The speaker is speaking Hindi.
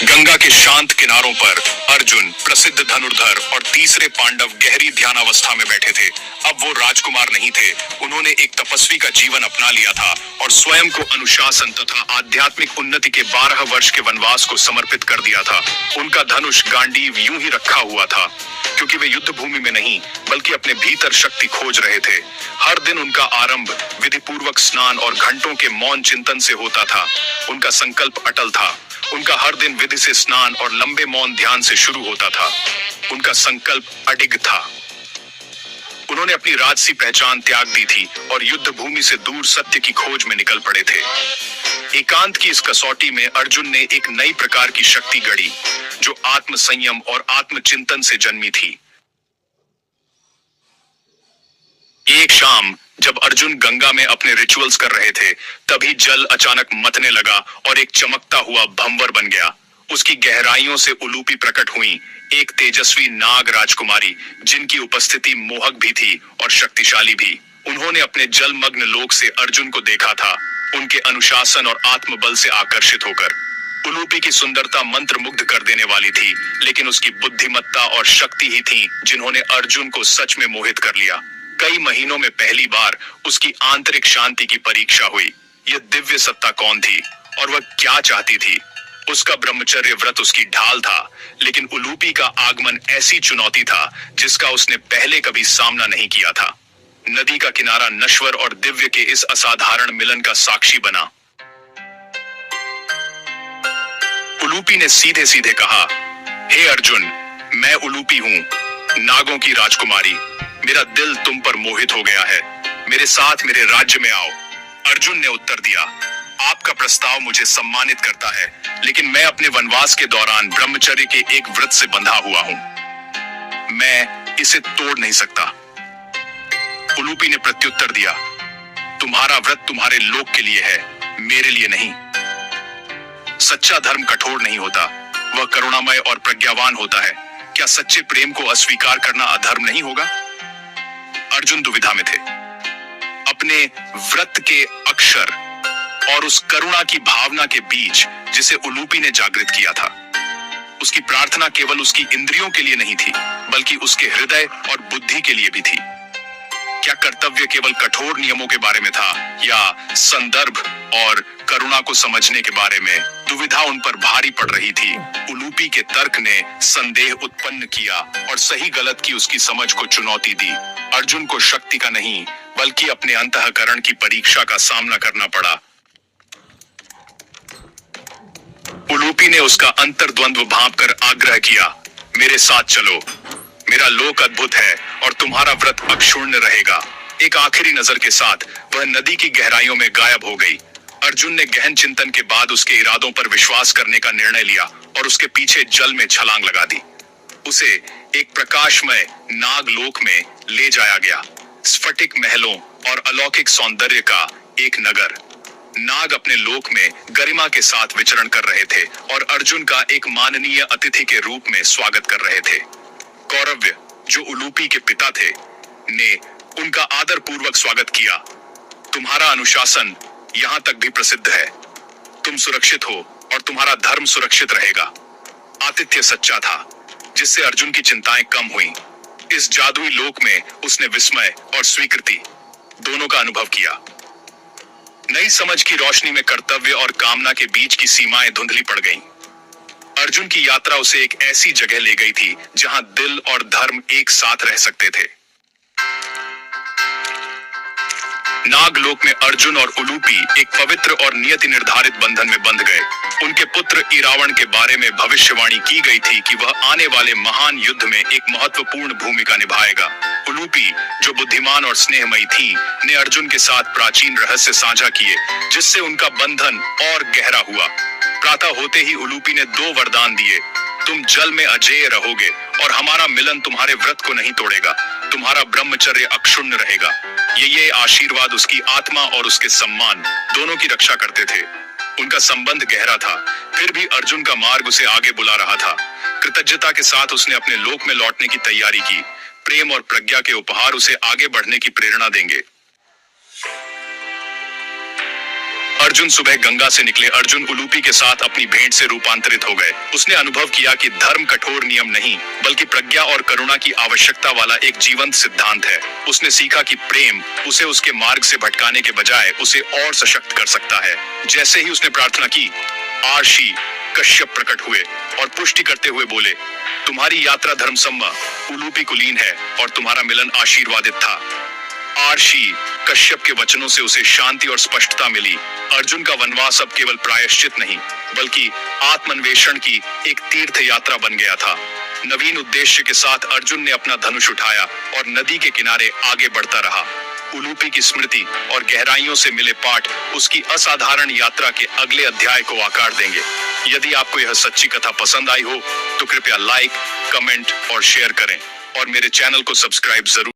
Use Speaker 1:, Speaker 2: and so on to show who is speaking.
Speaker 1: गंगा के शांत किनारों पर अर्जुन, प्रसिद्ध धनुर्धर और तीसरे पांडव गहरी ध्यानावस्था में बैठे थे। अब वो राजकुमार नहीं थे। उन्होंने एक तपस्वी का जीवन अपना लिया था और स्वयं को अनुशासन तथा आध्यात्मिक उन्नति के 12 वर्ष के वनवास को समर्पित कर दिया था। उनका धनुष गांडीव यूं ही रखा हुआ था क्योंकि वे युद्ध भूमि में नहीं बल्कि अपने भीतर शक्ति खोज रहे थे। हर दिन उनका आरंभ विधि पूर्वक स्नान और घंटों के मौन चिंतन से होता था। उनका संकल्प अटल था। उनका हर दिन विधि से स्नान और लंबे मौन ध्यान से शुरू होता था। उनका संकल्प अडिग था। उन्होंने अपनी राजसी पहचान त्याग दी थी और युद्ध भूमि से दूर सत्य की खोज में निकल पड़े थे। एकांत की इस कसौटी में अर्जुन ने एक नई प्रकार की शक्ति गढ़ी जो आत्म संयम और आत्मचिंतन से जन्मी थी। एक शाम जब अर्जुन गंगा में अपने रिचुअल्स कर रहे थे, तभी जल अचानक मतने लगा और एक चमकता हुआ भंवर बन गया। उसकी गहराइयों से उलूपी प्रकट हुई, एक तेजस्वी नाग राजकुमारी जिनकी उपस्थिति मोहक भी थी और शक्तिशाली भी। उन्होंने अपने जलमग्न लोक से अर्जुन को देखा था, उनके अनुशासन और आत्मबल से आकर्षित होकर। उलूपी की सुंदरता मंत्र मुग्ध कर देने वाली थी, लेकिन उसकी बुद्धिमत्ता और शक्ति ही थी जिन्होंने अर्जुन को सच में मोहित कर लिया। कई महीनों में पहली बार उसकी आंतरिक शांति की परीक्षा हुई। यह दिव्य सत्ता कौन थी और वह क्या चाहती थी? उसका ब्रह्मचर्य व्रत उसकी ढाल था, लेकिन उलूपी का आगमन ऐसी चुनौती था जिसका उसने पहले कभी सामना नहीं किया था। नदी का किनारा नश्वर और दिव्य के इस असाधारण मिलन का साक्षी बना। उलूपी ने सीधे सीधे कहा, हे अर्जुन, मैं उलूपी हूँ, नागों की राजकुमारी। मेरा दिल तुम पर मोहित हो गया है। मेरे साथ मेरे राज्य में आओ। अर्जुन ने उत्तर दिया, आपका प्रस्ताव मुझे सम्मानित करता है, लेकिन मैं अपने वनवास के दौरान ब्रह्मचर्य के एक व्रत से बंधा हुआ हूं। मैं इसे तोड़ नहीं सकता। उलूपी ने प्रत्युत्तर दिया, तुम्हारा व्रत तुम्हारे लोक के लिए है, मेरे लिए नहीं। सच्चा धर्म कठोर नहीं होता, वह करुणामय और प्रज्ञावान होता है। क्या सच्चे प्रेम को अस्वीकार करना अधर्म नहीं होगा? अर्जुन दुविधा में थे। अपने व्रत के अक्षर और उस करुणा की भावना के बीच जिसे उलूपी ने जागृत किया था। उसकी प्रार्थना केवल उसकी इंद्रियों के लिए नहीं थी, बल्कि उसके हृदय और बुद्धि के लिए भी थी। क्या कर्तव्य केवल कठोर नियमों के बारे में था या संदर्भ और करुणा को समझने के बारे में? दुविधा उन पर भारी पड़ रही थी। उलूपी के तर्क ने संदेह उत्पन्न किया और सही गलत की उसकी समझ को चुनौती दी। अर्जुन को शक्ति का नहीं बल्कि अपने अंतःकरण की परीक्षा का सामना करना पड़ा। उलूपी ने उसका अंतर्द्वंद्व भांपकर आग्रह किया, मेरे साथ चलो। मेरा लोक अद्भुत है और तुम्हारा व्रत अक्षुण्ण रहेगा। एक आखिरी नजर के साथ वह नदी की गहराइयों में गायब हो गई। अर्जुन ने गहन चिंतन के बाद उसके इरादों पर विश्वास करने का निर्णय लिया और उसके पीछे जल में छलांग लगा दी। उसे एक प्रकाशमय नागलोक में ले जाया गया। स्फटिक महलों और अलौकिक सौंदर्य का एक नगर। नाग अपने लोक में गरिमा के साथ विचरण कर रहे थे और अर्जुन का एक माननीय अतिथि के रूप में स्वागत कर रहे थे। कौरव्य, जो उलूपी के पिता थे, ने उनका आदर पूर्वक स्वागत किया। तुम्हारा अनुशासन यहाँ तक भी प्रसिद्ध है। तुम सुरक्षित हो और तुम्हारा धर्म सुरक्षित रहेगा। आतिथ्य सच्चा था, जिससे अर्जुन की चिंताएं कम हुई। इस जादुई लोक में उसने विस्मय और स्वीकृति दोनों का अनुभव किया। नई समझ की रोशनी में कर्तव्य और कामना के बीच की सीमाएं धुंधली पड़ गईं। अर्जुन की यात्रा उसे एक ऐसी जगह ले गई थी जहां दिल और धर्म एक साथ रह सकते थे। नागलोक में अर्जुन और उलूपी एक पवित्र और नियति निर्धारित बंधन में बंध गए। उनके पुत्र इरावण के बारे में भविष्यवाणी की गई थी कि वह आने वाले महान युद्ध में एक महत्वपूर्ण भूमिका निभाएगा। उलूपी, जो बुद्धिमान और स्नेहमयी थी, ने अर्जुन के साथ प्राचीन रहस्य साझा किए, जिससे उनका बंधन और गहरा हुआ। प्रातः होते ही उलूपी ने 2 वरदान दिए, तुम जल में अजेय रहोगे और हमारा मिलन तुम्हारे व्रत को नहीं तोड़ेगा। तुम्हारा ब्रह्मचर्य अक्षुण्ण रहेगा। ये आशीर्वाद उसकी आत्मा और उसके सम्मान दोनों की रक्षा करते थे। उनका संबंध गहरा था, फिर भी अर्जुन का मार्ग उसे आगे बुला रहा था। कृतज्ञता के साथ उसने अपने लोक में लौटने की तैयारी की। प्रेम और प्रज्ञा के उपहार उसे आगे बढ़ने की प्रेरणा देंगे। अर्जुन सुबह गंगा से निकले। अर्जुन उलूपी के साथ अपनी भेंट से रूपांतरित हो गए। उसने अनुभव किया कि धर्म कठोर नियम नहीं, बल्कि प्रज्ञा और करुणा की आवश्यकता वाला एक जीवंत सिद्धांत है। उसने सीखा कि प्रेम उसे उसके मार्ग से भटकाने के बजाय उसे और सशक्त कर सकता है। जैसे ही उसने प्रार्थना की, आर्षि कश्यप प्रकट हुए और पुष्टि करते हुए बोले, तुम्हारी यात्रा धर्मसम्मा उलूपी कुलीन है और तुम्हारा मिलन आशीर्वादित था। आर्षि कश्यप के वचनों से उसे शांति और स्पष्टता मिली। अर्जुन का वनवास अब केवल प्रायश्चित नहीं, बल्कि आत्मान्वेषण की एक तीर्थ यात्रा बन गया था। नवीन उद्देश्य के साथ अर्जुन ने अपना धनुष उठाया और नदी के किनारे आगे बढ़ता रहा। उलूपी की स्मृति और गहराइयों से मिले पाठ उसकी असाधारण यात्रा के अगले अध्याय को आकार देंगे। यदि आपको यह सच्ची कथा पसंद आई हो तो कृपया लाइक, कमेंट और शेयर करें और मेरे चैनल को सब्सक्राइब जरूर